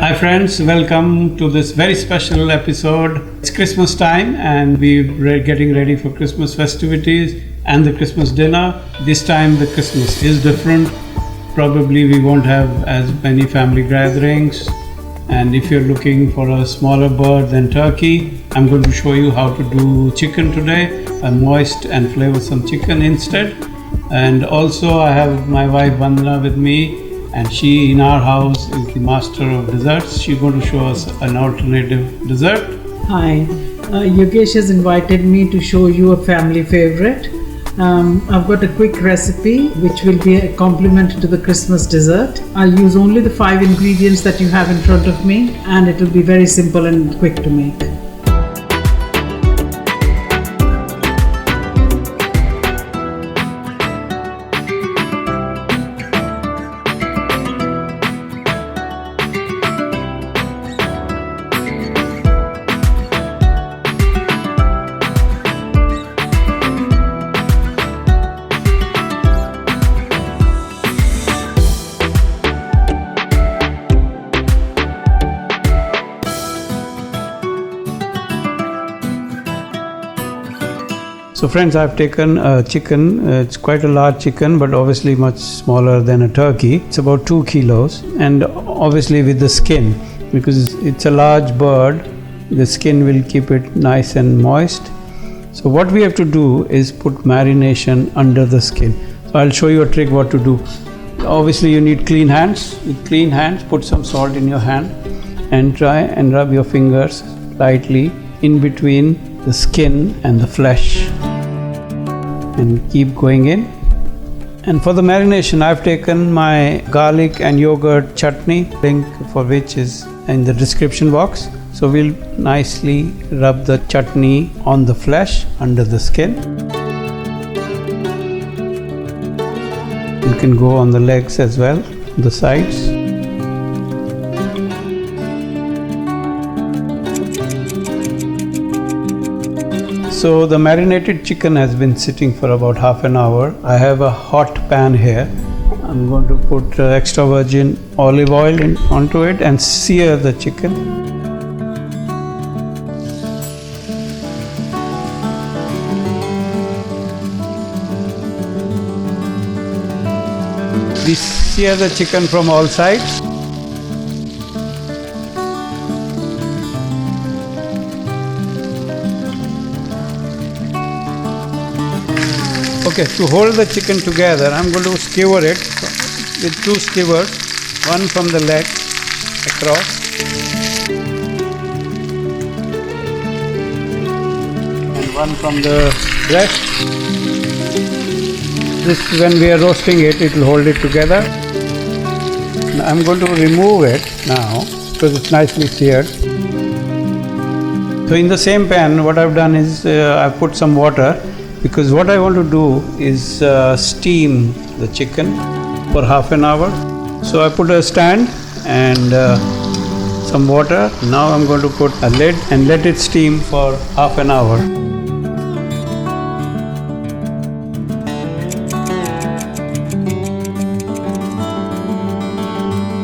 Hi friends, welcome to this very special episode. It's Christmas time and we're getting ready for Christmas festivities and the Christmas dinner. This time the Christmas is different. Probably we won't have as many family gatherings. And if you're looking for a smaller bird than turkey, I'm going to show you how to do chicken today, a moist and flavorsome chicken instead. And also I have my wife Vandana with me, and she in our house is the master of desserts. She's going to show us an alternative dessert. Hi, Yogesh has invited me to show you a family favorite. I've got a quick recipe which will be a complement to the Christmas dessert. I'll use only the 5 ingredients that you have in front of me, and it will be very simple and quick to make. So friends, I've taken a chicken. It's quite a large chicken, but obviously much smaller than a turkey. It's about 2 kilos, and obviously with the skin, because it's a large bird, the skin will keep it nice and moist. So what we have to do is put marination under the skin. So I'll show you a trick what to do. Obviously you need clean hands. With clean hands, put some salt in your hand and try and rub your fingers lightly in between the skin and the flesh, and keep going in. And for the marination, I've taken my garlic and yogurt chutney, link for which is in the description box. So we'll nicely rub the chutney on the flesh under the skin. You can go on the legs as well, the sides. So the marinated chicken has been sitting for about half an hour. I have a hot pan here. I'm going to put extra virgin olive oil onto it and sear the chicken. We sear the chicken from all sides. Okay, to hold the chicken together, I'm going to skewer it with 2 skewers, one from the leg across, and one from the breast. This, when we are roasting it, it will hold it together. I'm going to remove it now because it's nicely seared. So in the same pan, what I've done is I've put some water, because what I want to do is steam the chicken for half an hour. So I put a stand and some water. Now I'm going to put a lid and let it steam for half an hour.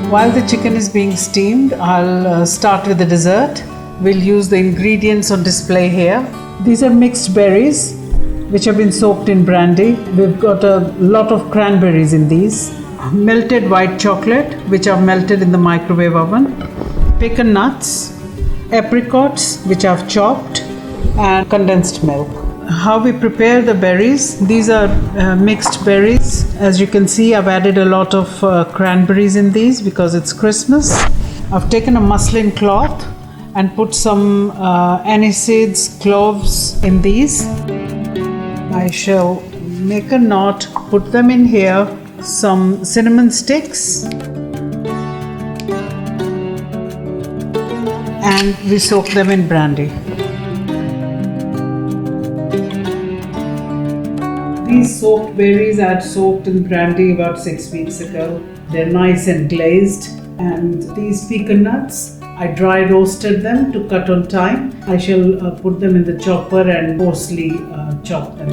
While the chicken is being steamed, I'll start with the dessert. We'll use the ingredients on display here. These are mixed berries which have been soaked in brandy. We've got a lot of cranberries in these. Melted white chocolate, which are melted in the microwave oven. Pecan nuts, apricots, which I've chopped, and condensed milk. How we prepare the berries. These are mixed berries. As you can see, I've added a lot of cranberries in these because it's Christmas. I've taken a muslin cloth and put some anise seeds, cloves in these. I shall make a knot, put them in here, some cinnamon sticks, and we soak them in brandy. These soaked berries I had soaked in brandy about 6 weeks ago. They're nice and glazed. And these pecan nuts, I dry roasted them to cut on thyme. I shall put them in the chopper and coarsely chop them.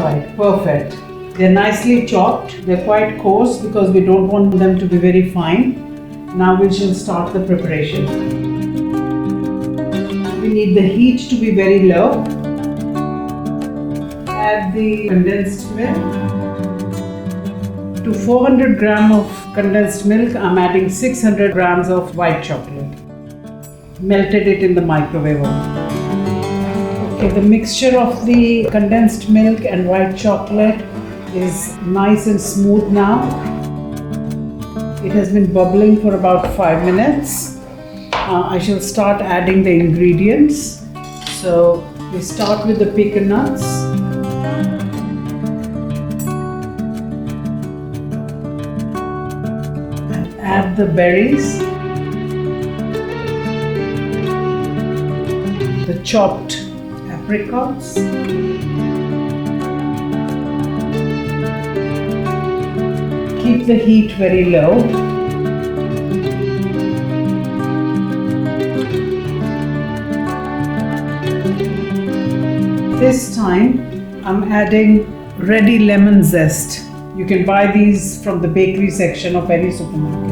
right, perfect. They're nicely chopped. They're quite coarse because we don't want them to be very fine. Now we shall start the preparation. We need the heat to be very low. Add the condensed milk. To 400 grams of condensed milk, I'm adding 600 grams of white chocolate. Melted it in the microwave oven. Okay, the mixture of the condensed milk and white chocolate is nice and smooth now. It has been bubbling for about 5 minutes. I shall start adding the ingredients. So we start with the pecan nuts. And add the berries. The chopped apricots. Keep the heat very low. This time I'm adding ready lemon zest. You can buy these from the bakery section of any supermarket.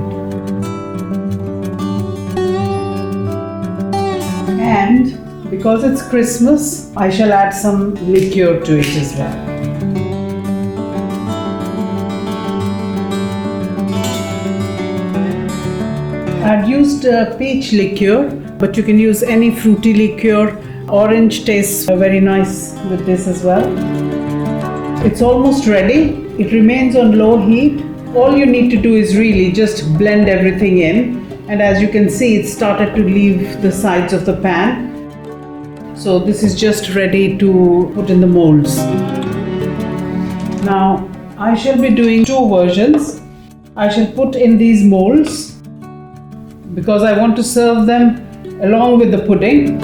And because it's Christmas, I shall add some liqueur to it as well. I've used peach liqueur, but you can use any fruity liqueur. Orange tastes very nice with this as well. It's almost ready. It remains on low heat. All you need to do is really just blend everything in. And as you can see, it started to leave the sides of the pan. So this is just ready to put in the molds. Now I shall be doing two versions. I shall put in these molds because I want to serve them along with the pudding.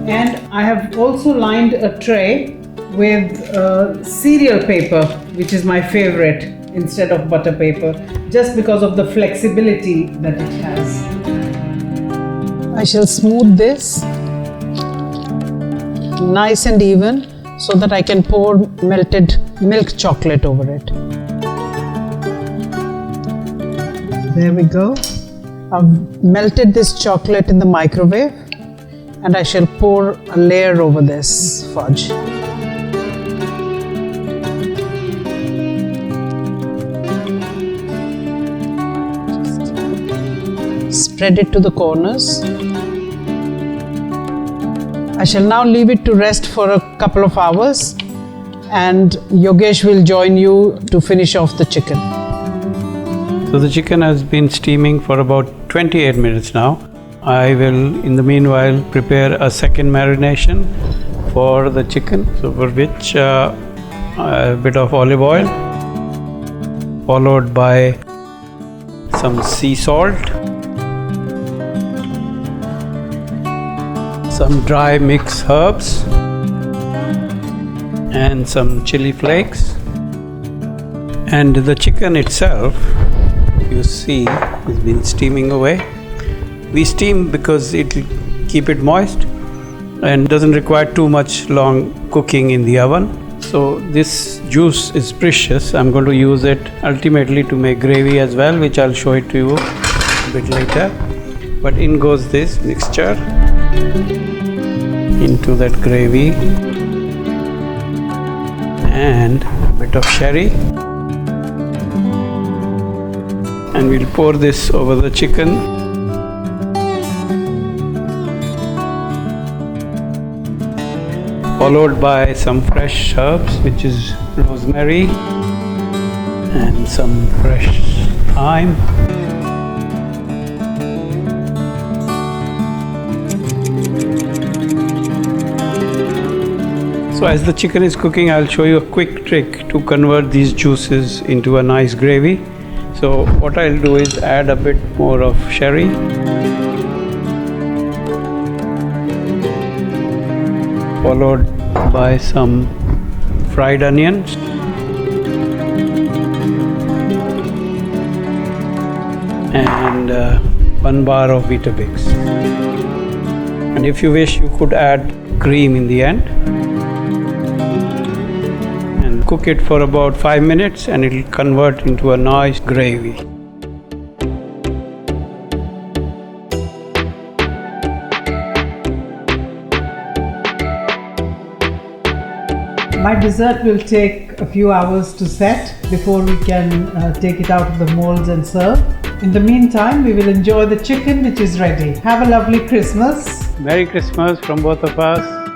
And I have also lined a tray with cereal paper, which is my favorite, instead of butter paper, just because of the flexibility that it has. I shall smooth this nice and even so that I can pour melted milk chocolate over it. There we go. I've melted this chocolate in the microwave and I shall pour a layer over this fudge. Spread it to the corners. I shall now leave it to rest for a couple of hours and Yogesh will join you to finish off the chicken. So the chicken has been steaming for about 28 minutes now. I will, in the meanwhile, prepare a second marination for the chicken. So for which a bit of olive oil, followed by some sea salt, some dry mixed herbs, and some chili flakes. And the chicken itself, you see, has been steaming away. We steam because it will keep it moist and doesn't require too much long cooking in the oven. So this juice is precious. I'm going to use it ultimately to make gravy as well, which I'll show it to you a bit later. But in goes this mixture into that gravy and a bit of sherry. And we'll pour this over the chicken. Followed by some fresh herbs, which is rosemary and some fresh thyme. So as the chicken is cooking, I'll show you a quick trick to convert these juices into a nice gravy. So what I'll do is add a bit more of sherry. Followed by some fried onions, and 1 bar of Weetabix. And if you wish, you could add cream in the end. And cook it for about 5 minutes and it will convert into a nice gravy. My dessert will take a few hours to set before we can take it out of the molds and serve. In the meantime, we will enjoy the chicken which is ready. Have a lovely Christmas. Merry Christmas from both of us.